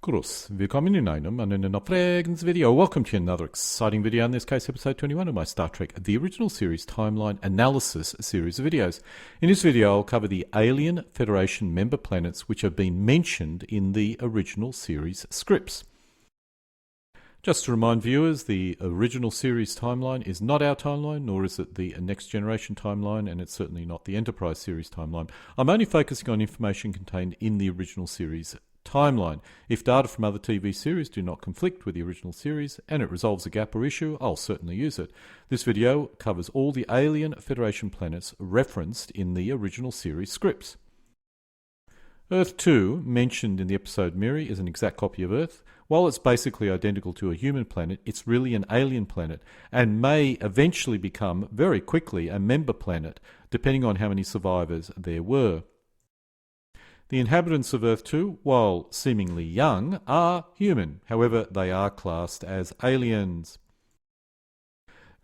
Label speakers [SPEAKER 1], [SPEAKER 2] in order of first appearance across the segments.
[SPEAKER 1] Grüß, willkommen in einem Fragens video. Welcome to another exciting video, in this case episode 21 of my Star Trek The Original Series Timeline Analysis series of videos. In this video I'll cover the Alien Federation member planets which have been mentioned in the original series scripts. Just to remind viewers, the original series timeline is not our timeline, nor is it the Next Generation timeline, and it's certainly not the Enterprise series timeline. I'm only focusing on information contained in the original series timeline. If data from other TV series do not conflict with the original series and it resolves a gap or issue, I'll certainly use it. This video covers all the Alien Federation planets referenced in the original series scripts. Earth 2, mentioned in the episode Miri, is an exact copy of Earth. While it's basically identical to a human planet, it's really an alien planet and may eventually become, very quickly, a member planet, depending on how many survivors there were. The inhabitants of Earth 2, while seemingly young, are human. However, they are classed as aliens.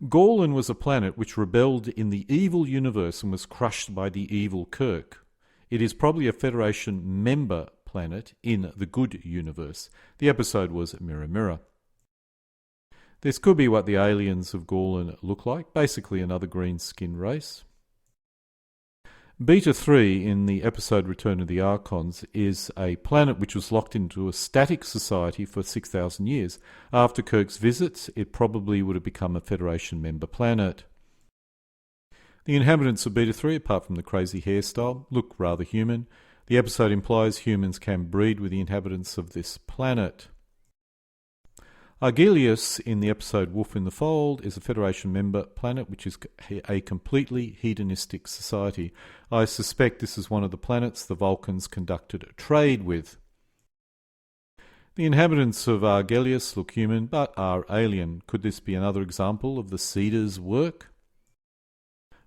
[SPEAKER 1] Gorlan was a planet which rebelled in the evil universe and was crushed by the evil Kirk. It is probably a Federation member planet in the good universe. The episode was Mirror Mirror. This could be what the aliens of Gorlan look like, basically another green skin race. Beta 3 in the episode Return of the Archons is a planet which was locked into a static society for 6,000 years. After Kirk's visits, it probably would have become a Federation member planet. The inhabitants of Beta 3, apart from the crazy hairstyle, look rather human. The episode implies humans can breed with the inhabitants of this planet. Argelius in the episode Wolf in the Fold is a Federation member planet which is a completely hedonistic society. I suspect this is one of the planets the Vulcans conducted trade with. The inhabitants of Argelius look human but are alien. Could this be another example of the Cedars' work?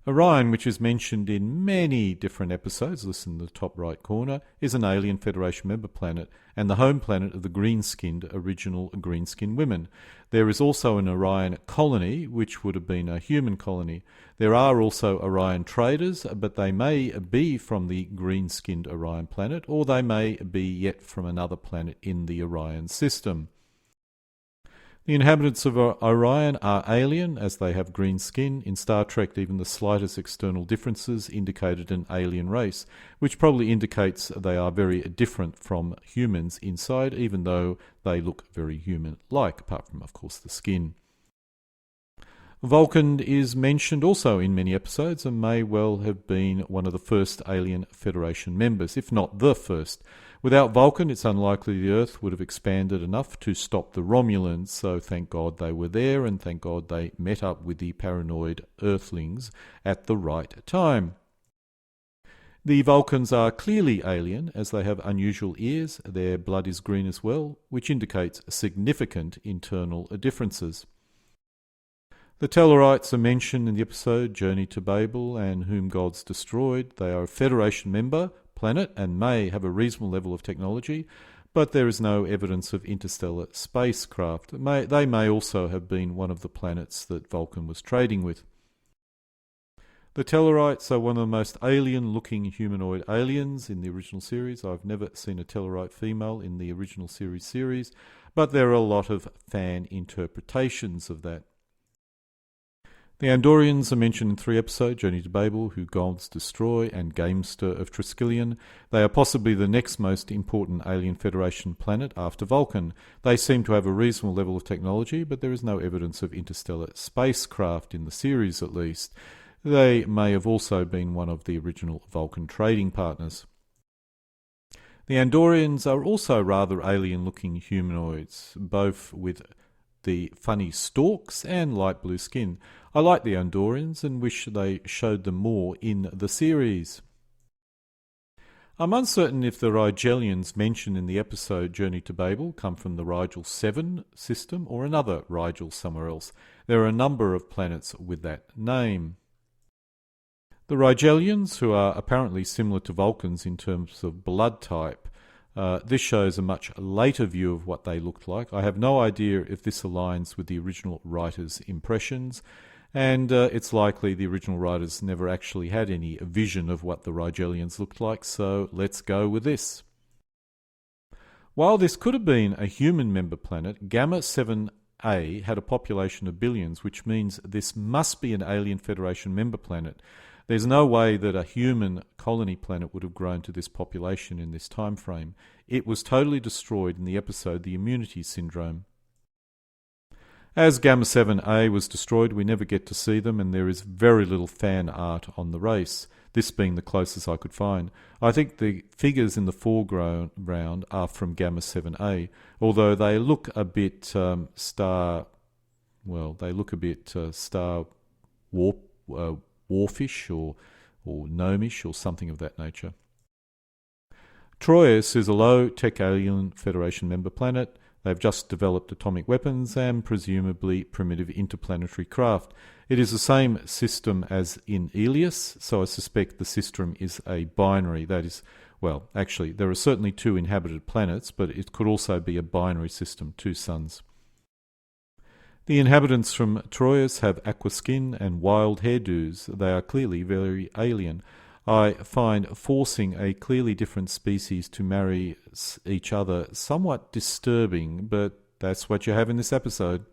[SPEAKER 1] Orion, which is mentioned in many different episodes, listen to the top right corner, is an Alien Federation member planet and the home planet of the green-skinned original green-skinned women. There is also an Orion colony, which would have been a human colony. There are also Orion traders, but they may be from the green-skinned Orion planet, or they may be yet from another planet in the Orion system. The inhabitants of Orion are alien, as they have green skin. In Star Trek, even the slightest external differences indicated an alien race, which probably indicates they are very different from humans inside, even though they look very human-like, apart from, of course, the skin. Vulcan is mentioned also in many episodes and may well have been one of the first Alien Federation members, if not the first. Without Vulcan, it's unlikely the Earth would have expanded enough to stop the Romulans, so thank God they were there and thank God they met up with the paranoid Earthlings at the right time. The Vulcans are clearly alien, as they have unusual ears. Their blood is green as well, which indicates significant internal differences. The Tellarites are mentioned in the episode Journey to Babel and Whom Gods Destroyed. They are a Federation member planet and may have a reasonable level of technology, but there is no evidence of interstellar spacecraft. They may also have been one of the planets that Vulcan was trading with. The Tellarites are one of the most alien-looking humanoid aliens in the original series. I've never seen a Tellarite female in the original series, but there are a lot of fan interpretations of that. The Andorians are mentioned in 3 episodes, Journey to Babel, Who Gods Destroy, and Gamester of Triskelion. They are possibly the next most important Alien Federation planet after Vulcan. They seem to have a reasonable level of technology, but there is no evidence of interstellar spacecraft in the series at least. They may have also been one of the original Vulcan trading partners. The Andorians are also rather alien-looking humanoids, both with the funny stalks and light blue skin. I like the Andorians and wish they showed them more in the series. I'm uncertain if the Rigelians mentioned in the episode Journey to Babel come from the Rigel 7 system or another Rigel somewhere else. There are a number of planets with that name. The Rigelians, who are apparently similar to Vulcans in terms of blood type, this shows a much later view of what they looked like. I have no idea if this aligns with the original writer's impressions, and it's likely the original writers never actually had any vision of what the Rigelians looked like, so let's go with this. While this could have been a human member planet, Gamma 7a had a population of billions, which means this must be an alien Federation member planet. There's no way that a human colony planet would have grown to this population in this time frame. It was totally destroyed in the episode The Immunity Syndrome. As Gamma 7a was destroyed, we never get to see them, and there is very little fan art on the race, this being the closest I could find. I think the figures in the foreground are from Gamma 7a, although they look a bit Star Warfish or gnomish or something of that nature. TOS is a low-tech alien Federation member planet. They've just developed atomic weapons and presumably primitive interplanetary craft. It is the same system as in Elias, so I suspect the system is a binary. That is, well, actually, there are certainly 2 inhabited planets, but it could also be a binary system, 2 suns. The inhabitants from TOS have aqua skin and wild hairdos. They are clearly very alien. I find forcing a clearly different species to marry each other somewhat disturbing, but that's what you have in this episode.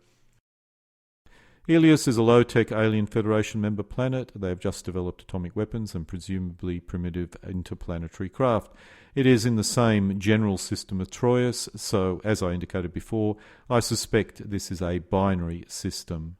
[SPEAKER 1] Elias is a low-tech alien Federation member planet. They have just developed atomic weapons and presumably primitive interplanetary craft. It is in the same general system as TOS, so as I indicated before, I suspect this is a binary system.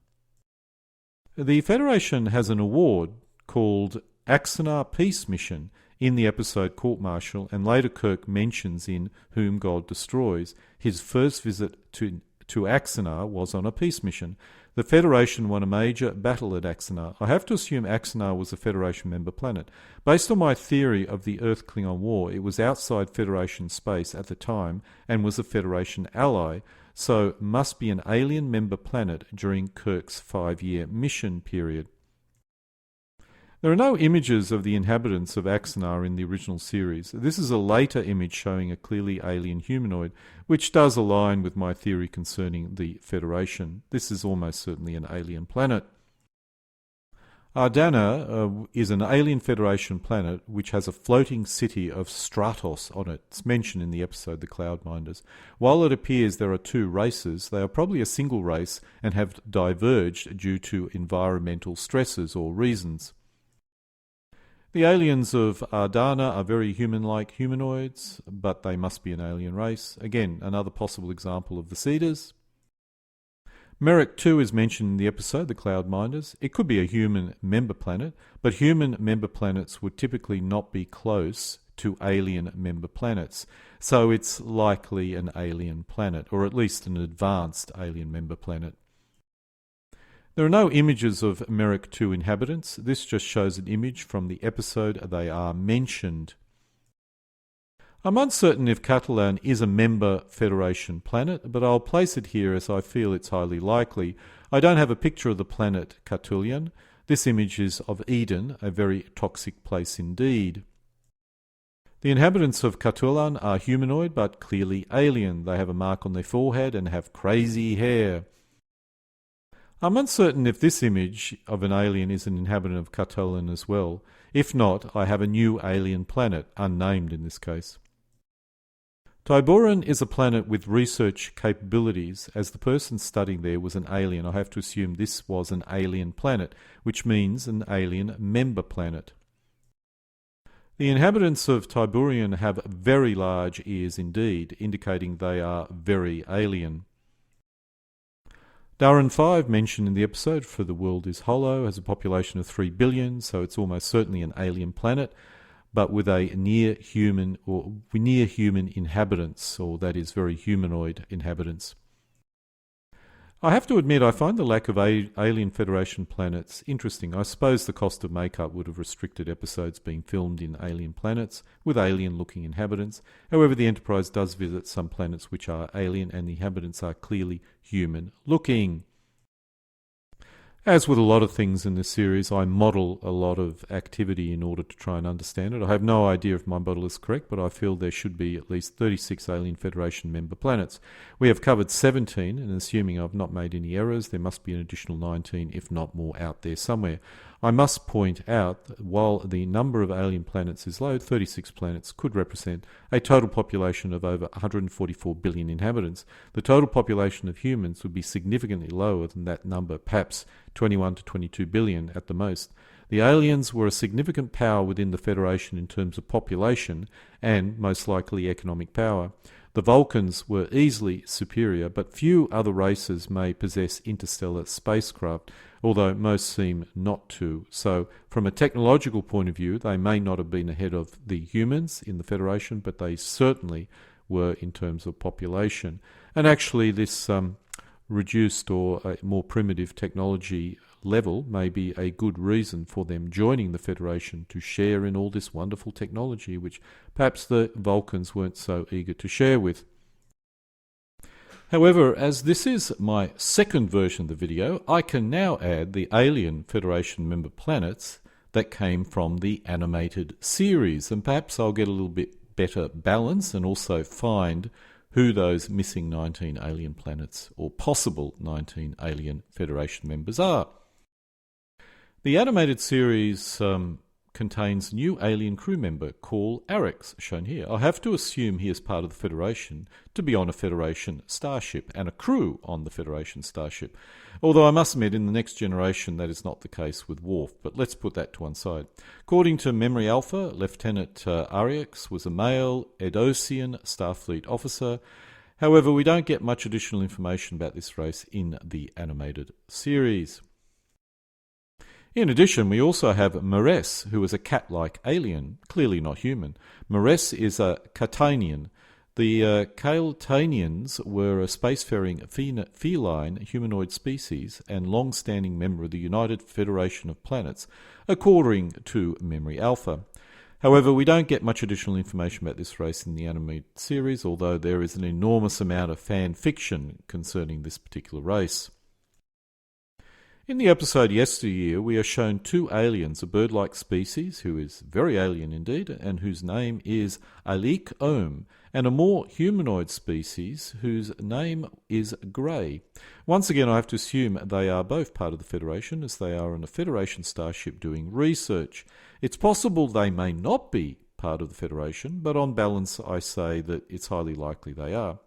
[SPEAKER 1] The Federation has an award called Axanar Peace Mission in the episode Court Martial, and later Kirk mentions in Whom God Destroys his first visit to Axanar was on a peace mission. The Federation won a major battle at Axanar. I have to assume Axanar was a Federation member planet. Based on my theory of the Earth-Klingon War, it was outside Federation space at the time and was a Federation ally, so must be an alien member planet during Kirk's 5-year mission period. There are no images of the inhabitants of Axanar in the original series. This is a later image showing a clearly alien humanoid, which does align with my theory concerning the Federation. This is almost certainly an alien planet. Ardana is an alien Federation planet which has a floating city of Stratos on it. It's mentioned in the episode The Cloudminders. While it appears there are 2 races, they are probably a single race and have diverged due to environmental stresses or reasons. The aliens of Ardana are very human-like humanoids, but they must be an alien race. Again, another possible example of the Cedars. Merrick 2 is mentioned in the episode The Cloudminders. It could be a human member planet, but human member planets would typically not be close to alien member planets, so it's likely an alien planet, or at least an advanced alien member planet. There are no images of Merrick 2 inhabitants. This just shows an image from the episode they are mentioned. I'm uncertain if Catalan is a member Federation planet, but I'll place it here as I feel it's highly likely. I don't have a picture of the planet Catulian. This image is of Eden, a very toxic place indeed. The inhabitants of Catulan are humanoid but clearly alien. They have a mark on their forehead and have crazy hair. I'm uncertain if this image of an alien is an inhabitant of Catulan as well. If not, I have a new alien planet, unnamed in this case. Tiburon is a planet with research capabilities. As the person studying there was an alien, I have to assume this was an alien planet, which means an alien member planet. The inhabitants of Tiburon have very large ears indeed, indicating they are very alien. Darren 5, mentioned in the episode For the World is Hollow, has a population of 3 billion, so it's almost certainly an alien planet, but with a near human inhabitants, or that is very humanoid inhabitants. I have to admit I find the lack of alien Federation planets interesting. I suppose the cost of makeup would have restricted episodes being filmed in alien planets with alien-looking inhabitants. However, the Enterprise does visit some planets which are alien and the inhabitants are clearly human-looking. As with a lot of things in this series, I model a lot of activity in order to try and understand it. I have no idea if my model is correct, but I feel there should be at least 36 Alien Federation member planets. We have covered 17, and assuming I've not made any errors, there must be an additional 19, if not more, out there somewhere. I must point out that while the number of alien planets is low, 36 planets could represent a total population of over 144 billion inhabitants. The total population of humans would be significantly lower than that number, perhaps 21 to 22 billion at the most. The aliens were a significant power within the Federation in terms of population and, most likely, economic power. The Vulcans were easily superior, but few other races may possess interstellar spacecraft, although most seem not to. So, from a technological point of view, they may not have been ahead of the humans in the Federation, but they certainly were in terms of population. And actually, this reduced or more primitive technology level may be a good reason for them joining the Federation to share in all this wonderful technology, which perhaps the Vulcans weren't so eager to share with. However, as this is my second version of the video, I can now add the alien Federation member planets that came from the animated series, and perhaps I'll get a little bit better balance and also find who those missing 19 alien planets or possible 19 alien Federation members are. The animated series contains a new alien crew member called Arex, shown here. I have to assume he is part of the Federation to be on a Federation starship and a crew on the Federation starship. Although I must admit, in the next generation that is not the case with Worf, but let's put that to one side. According to Memory Alpha, Lieutenant Arex was a male Edosian Starfleet officer. However, we don't get much additional information about this race in the animated series. In addition, we also have Mares, who is a cat-like alien, clearly not human. Mares is a Catanian. The Catanians were a spacefaring feline humanoid species and long-standing member of the United Federation of Planets, according to Memory Alpha. However, we don't get much additional information about this race in the animated series, although there is an enormous amount of fan fiction concerning this particular race. In the episode Yesteryear, we are shown two aliens, a bird-like species who is very alien indeed, and whose name is Alik Ohm, and a more humanoid species whose name is Grey. Once again, I have to assume they are both part of the Federation, as they are on a Federation starship doing research. It's possible they may not be part of the Federation, but on balance I say that it's highly likely they are.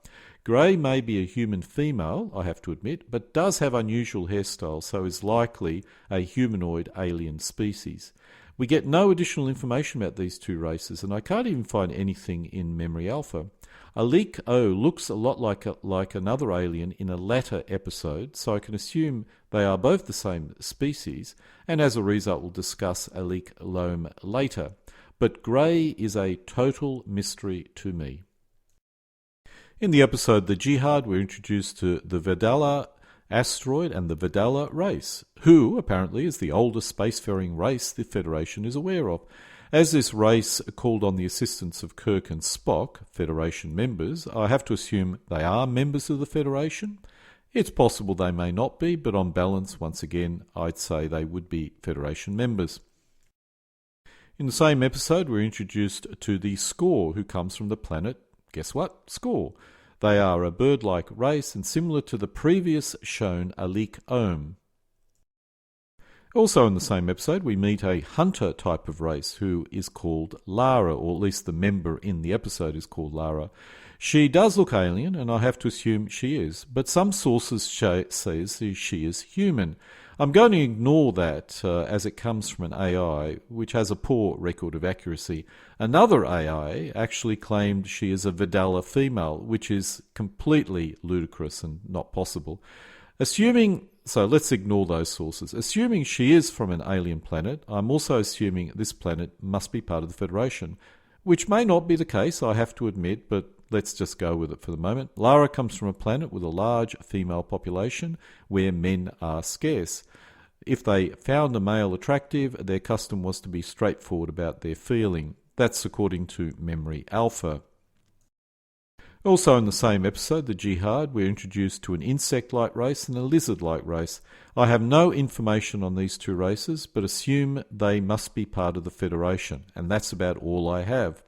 [SPEAKER 1] Grey may be a human female, I have to admit, but does have unusual hairstyle, so is likely a humanoid alien species. We get no additional information about these two races, and I can't even find anything in Memory Alpha. Alik O looks a lot like another alien in a latter episode, so I can assume they are both the same species, and as a result we'll discuss Alik Loam later. But Grey is a total mystery to me. In the episode The Jihad, we're introduced to the Vedala asteroid and the Vedala race, who apparently is the oldest spacefaring race the Federation is aware of. As this race called on the assistance of Kirk and Spock, Federation members, I have to assume they are members of the Federation. It's possible they may not be, but on balance, once again, I'd say they would be Federation members. In the same episode, we're introduced to the Score, who comes from the planet, guess what? Score. They are a bird-like race and similar to the previous shown Alik Ohm. Also in the same episode, we meet a hunter type of race who is called Lara, or at least the member in the episode is called Lara. She does look alien, and I have to assume she is, but some sources say she is human. I'm going to ignore that as it comes from an AI which has a poor record of accuracy. Another AI actually claimed she is a Vedala female, which is completely ludicrous and not possible. So let's ignore those sources. Assuming she is from an alien planet, I'm also assuming this planet must be part of the Federation, which may not be the case, I have to admit, but let's just go with it for the moment. Lara comes from a planet with a large female population where men are scarce. If they found a male attractive, their custom was to be straightforward about their feeling. That's according to Memory Alpha. Also in the same episode, The Jihad, we're introduced to an insect-like race and a lizard-like race. I have no information on these two races, but assume they must be part of the Federation, and that's about all I have.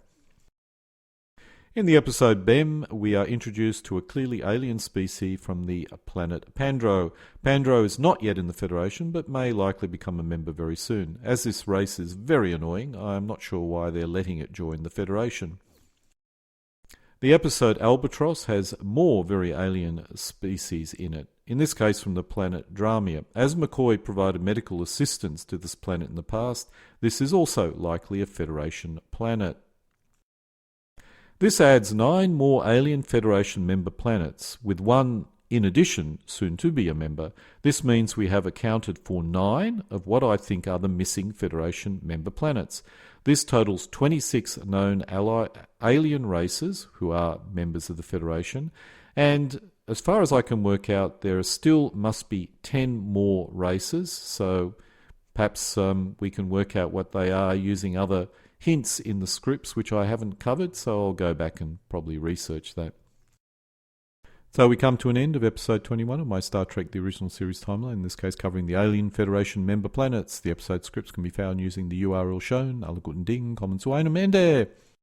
[SPEAKER 1] In the episode BEM, we are introduced to a clearly alien species from the planet Pandro. Pandro is not yet in the Federation, but may likely become a member very soon. As this race is very annoying, I am not sure why they're letting it join the Federation. The episode Albatross has more very alien species in it, in this case from the planet Dramia. As McCoy provided medical assistance to this planet in the past, this is also likely a Federation planet. This adds 9 more alien Federation member planets, with one in addition soon to be a member. This means we have accounted for 9 of what I think are the missing Federation member planets. This totals 26 known alien races who are members of the Federation, and as far as I can work out, there still must be 10 more races, so perhaps we can work out what they are using other hints in the scripts which I haven't covered, so I'll go back and probably research that. So we come to an end of episode 21 of my Star Trek The Original Series timeline, in this case covering the Alien Federation member planets. The episode scripts can be found using the URL shown. Alle guten Dingen, kommen zu einem Ende.